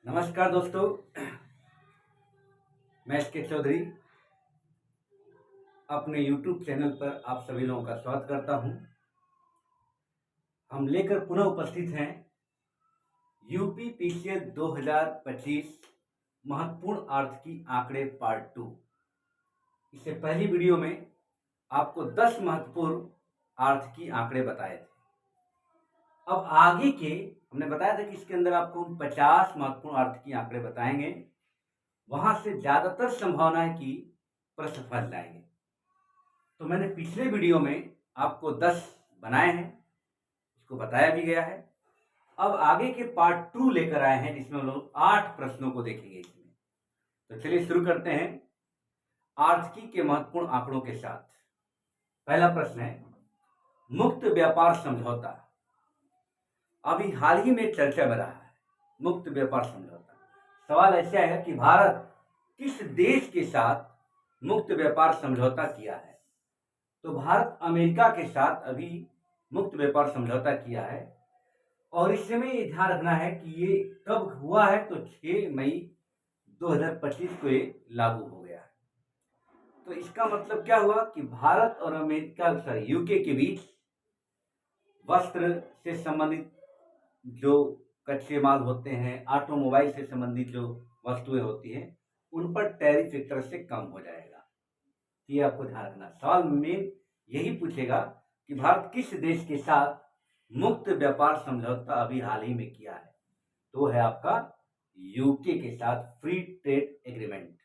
नमस्कार दोस्तों, मैं एस.के. चौधरी अपने YouTube चैनल पर आप सभी लोगों का स्वागत करता हूं। हम लेकर पुनः उपस्थित हैं यूपी पीसीएस 2025 महत्वपूर्ण आर्थिकी आंकड़े पार्ट 2। इससे पहली वीडियो में आपको 10 महत्वपूर्ण आर्थिकी आंकड़े बताए थे। अब आगे के हमने बताया था कि इसके अंदर आपको 50 महत्वपूर्ण आर्थिकी आंकड़े बताएंगे। वहां से ज्यादातर संभावना है कि प्रश्न फंस जाएंगे। तो मैंने पिछले वीडियो में आपको 10 बनाए हैं, इसको बताया भी गया है। अब आगे के पार्ट 2 लेकर आए हैं जिसमें हम लोग 8 प्रश्नों को देखेंगे इसमें। तो चलिए शुरू करते हैं आर्थिकी के महत्वपूर्ण आंकड़ों के साथ। पहला प्रश्न है मुक्त व्यापार समझौता। अभी हाल ही में चर्चा में रहा है मुक्त व्यापार समझौता। सवाल ऐसे आएगा कि भारत किस देश के साथ मुक्त व्यापार समझौता किया है। तो भारत अमेरिका के साथ अभी मुक्त व्यापार समझौता किया है और इस समय ये ध्यान रखना है कि ये कब हुआ है। तो 6 मई 2025 को ये लागू हो गया है। तो इसका मतलब क्या हुआ कि भारत और अमेरिका यूके के बीच वस्त्र से संबंधित जो कच्चे माल होते हैं, ऑटोमोबाइल से संबंधित जो वस्तुएं होती हैं, उन पर टैरिफ एक तरह से कम हो जाएगा। ये आपको ध्यान रखना। सवाल में यही पूछेगा कि भारत किस देश के साथ मुक्त व्यापार समझौता अभी हाल ही में किया है। तो है आपका यूके के साथ फ्री ट्रेड एग्रीमेंट।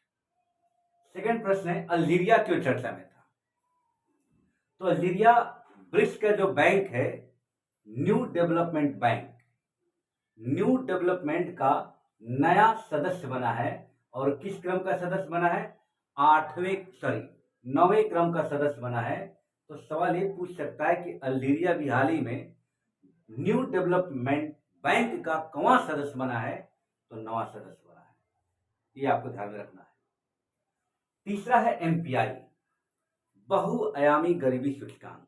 सेकंड प्रश्न है अल्जीरिया क्यों चर्चा में था। तो अल्जीरिया ब्रिक्स का जो बैंक है, new development bank, new development का नया सदस्य बना है। और किस क्रम का सदस्य बना है? 9वें क्रम का सदस्य बना है। तो सवाल ये पूछ सकता है कि अल्जीरिया भी हाल ही में न्यू डेवलपमेंट बैंक का कौन सदस्य बना है? तो 9वां सदस्य बना है। ये आपको ध्यान में रखना है। तीसरा है एमपीआई, बहुआयामी गरीबी सूचकांक।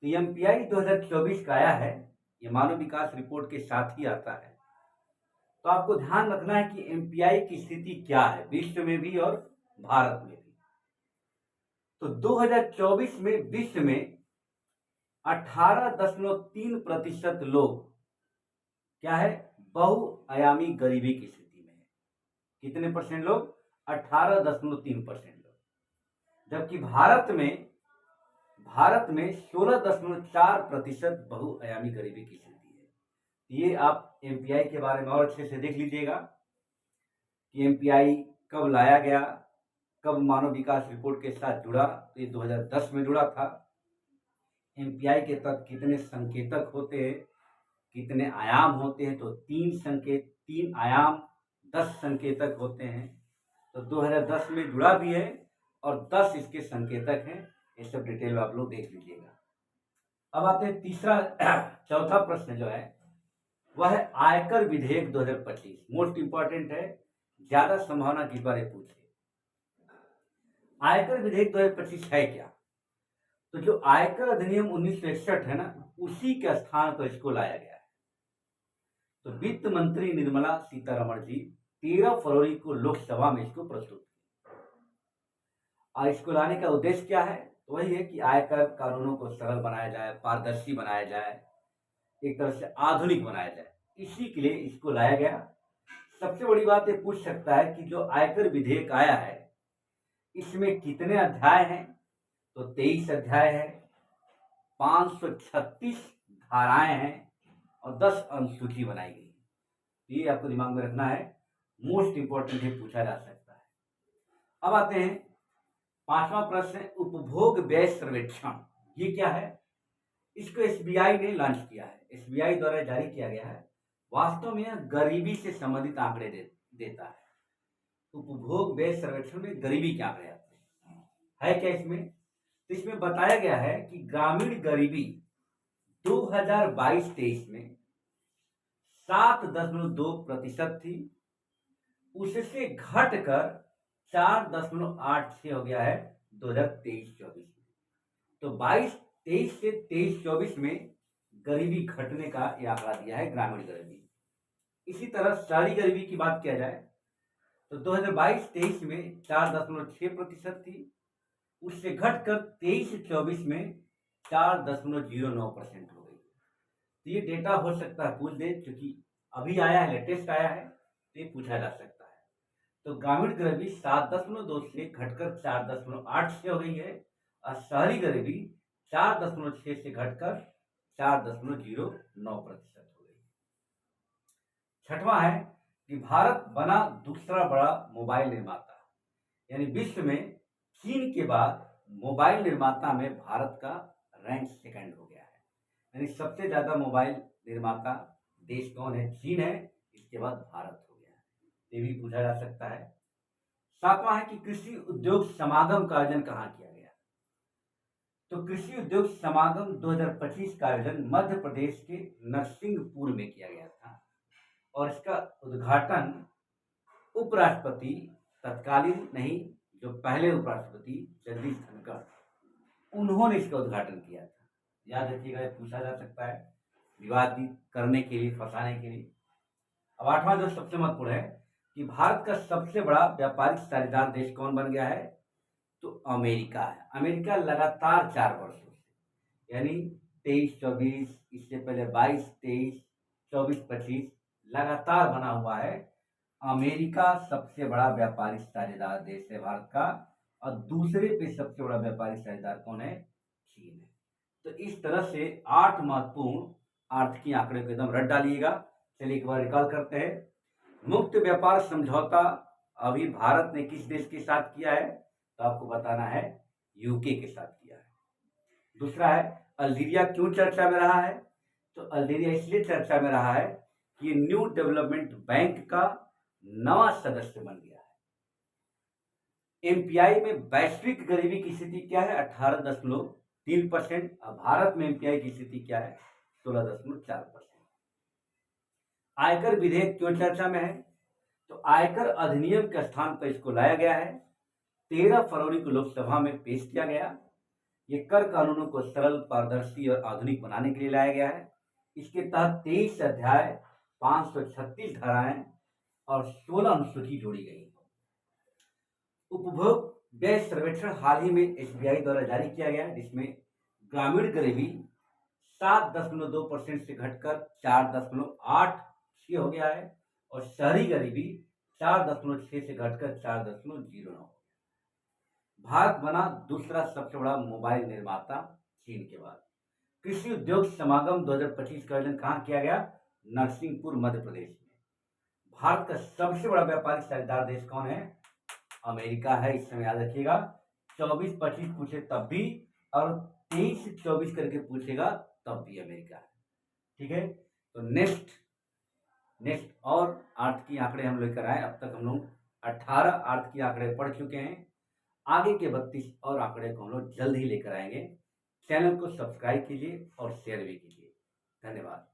तो एमपीआई 2024 का आया है, ये मानव विकास रिपोर्ट के साथ ही आता है। तो आपको ध्यान रखना है कि एमपीआई की स्थिति क्या है विश्व में भी और भारत में भी। तो 2024 में विश्व में 18.3% लोग क्या है? बहुआयामी गरीबी की स्थिति में है। कितने परसेंट लोग? 18.3% लोग। जबकि भारत में 16.4% बहुआयामी गरीबी की स्थिति है। ये आप एमपीआई के बारे में और अच्छे से देख लीजिएगा कि एमपीआई कब लाया गया, कब मानव विकास रिपोर्ट के साथ जुड़ा। तो ये 2010 में जुड़ा था। एमपीआई के तहत कितने संकेतक होते हैं, कितने आयाम होते हैं? तो 3 आयाम 10 संकेतक होते हैं। तो 2010 में जुड़ा भी है और 10 इसके संकेतक हैं। ये सब डिटेल में आप लोग देख लीजिएगा। अब आते हैं चौथा प्रश्न जो है वह है आयकर विधेयक 2025। मोस्ट इंपॉर्टेंट है, ज्यादा संभावना किस बारे पूछे। आयकर विधेयक 2025 है क्या? तो जो आयकर अधिनियम 1961 है ना, उसी के स्थान पर इसको लाया गया है। तो वित्त मंत्री निर्मला सीतारमण जी 13 फरवरी को लोकसभा में इसको प्रस्तुत किया। और इसको लाने का उद्देश्य क्या है? तो वही है कि आयकर कानूनों को सरल बनाया जाए, पारदर्शी बनाया जाए, एक तरह से आधुनिक बनाया जाए। इसी के लिए इसको लाया गया। सबसे बड़ी बात ये पूछ सकता है कि जो आयकर विधेयक आया है इसमें कितने अध्याय हैं? तो 23 अध्याय है, 536 धाराएं हैं और 10 अनुसूची बनाई गई। ये आपको दिमाग में रखना है, मोस्ट इंपॉर्टेंट है, पूछा जा सकता है। अब आते हैं पांचवा प्रश्न, उपभोग व्यय सर्वेक्षण। ये क्या है? इसको एसबीआई ने लॉन्च किया है, एसबीआई द्वारा जारी किया गया है। वास्तव में गरीबी से संबंधित आंकड़े देता है। उपभोग व्यय सर्वेक्षण में गरीबी के आंकड़े आते हैं। है क्या इसमें? तो इसमें बताया गया है कि ग्रामीण गरीबी 2022-23 में 7.2% थी, उससे घटकर 4.86 हो गया है 2023-24 में। तो 22-23 से 23-24 में गरीबी घटने का यह आंकड़ा दिया है, ग्रामीण गरीबी। इसी तरह शहरी गरीबी की बात किया जाए तो 2022-23 में 4.6% थी, उससे घटकर 23-24 में 4.09% हो गई। तो ये डेटा हो सकता है पूछ दे, क्योंकि अभी आया है, लेटेस्ट आया है, तो ये पूछा जा सकता है। तो ग्रामीण गरीबी 7.2 से घटकर 4.86 हो गई है और शहरी गरीबी 4.6 से घटकर 4.09% हो गई। छठवां है कि भारत बना दूसरा बड़ा मोबाइल निर्माता, यानी विश्व में चीन के बाद मोबाइल निर्माता में भारत का रैंक सेकंड हो गया है। यानी सबसे ज्यादा मोबाइल निर्माता देश कौन है? चीन है, इसके बाद भारत हो गया है। ये भी पूछा जा सकता है। सातवां है कि कृषि उद्योग समागम का आयोजन कहाँ किया गया? तो कृषि उद्योग समागम 2025 का आयोजन मध्य प्रदेश के नरसिंहपुर में किया गया था और इसका उद्घाटन उपराष्ट्रपति, तत्कालीन नहीं, जो पहले उपराष्ट्रपति जगदीश धनखड़, उन्होंने इसका उद्घाटन किया था। याद रखिएगा, ये पूछा जा सकता है विवादित करने के लिए, फंसाने के लिए। अब आठवां जो सबसे महत्वपूर्ण है कि भारत का सबसे बड़ा व्यापारिक साझेदार देश कौन बन गया है? तो अमेरिका है। अमेरिका लगातार 4 वर्षों से, यानी 23-24, इससे पहले 22-23, 24-25 लगातार बना हुआ है। अमेरिका सबसे बड़ा व्यापारिक साझेदार देश है भारत का, और दूसरे पे सबसे बड़ा व्यापारिक साझेदार कौन है? चीन है। तो इस तरह से 8 महत्वपूर्ण आर्थिक आंकड़े को एकदम रट डालिएगा। चलिए एक बार रिकॉल करते हैं। मुक्त व्यापार समझौता अभी भारत ने किस देश के साथ किया है? तो आपको बताना है, यूके के साथ किया है। दूसरा है, अल्जीरिया क्यों चर्चा में रहा है? तो अल्जीरिया इसलिए चर्चा में रहा है कि न्यू डेवलपमेंट बैंक का नवा सदस्य बन गया है। एमपीआई में वैश्विक गरीबी की स्थिति क्या है? 18.3%। और भारत में एमपीआई की स्थिति क्या है? 16.4%। आयकर विधेयक क्यों चर्चा में है? तो आयकर अधिनियम के स्थान पर इसको लाया गया है। 13 फरवरी को लोकसभा में पेश किया गया। ये कर कानूनों को सरल, पारदर्शी और आधुनिक बनाने के लिए लाया गया है। इसके तहत 23 अध्याय, 536 धाराएं और 16 अनुसूची जोड़ी गई। उपभोग व्यय सर्वेक्षण हाल ही में एसबीआई द्वारा जारी किया गया, जिसमें ग्रामीण गरीबी 7.2% से घटकर 4.86 हो गया है और शहरी गरीबी 4.6 से घटकर 4.09। भारत बना दूसरा सबसे बड़ा मोबाइल निर्माता चीन के बाद। कृषि उद्योग समागम 2025 का आयोजन कहाँ किया गया? नरसिंहपुर, मध्य प्रदेश में। भारत का सबसे बड़ा व्यापारिक साझेदार देश कौन है? अमेरिका है, इस समय याद रखिएगा। 24-25 पूछे तब भी, और 23-24 करके पूछेगा तब भी अमेरिका है। ठीक है, तो नेक्स्ट और आर्थिक आंकड़े हम लेकर आए। अब तक हम लोग 18 आर्थिक आंकड़े पढ़ चुके हैं। आगे के 32 और आंकड़े को हम लोग जल्द ही लेकर आएंगे। चैनल को सब्सक्राइब कीजिए और शेयर भी कीजिए। धन्यवाद।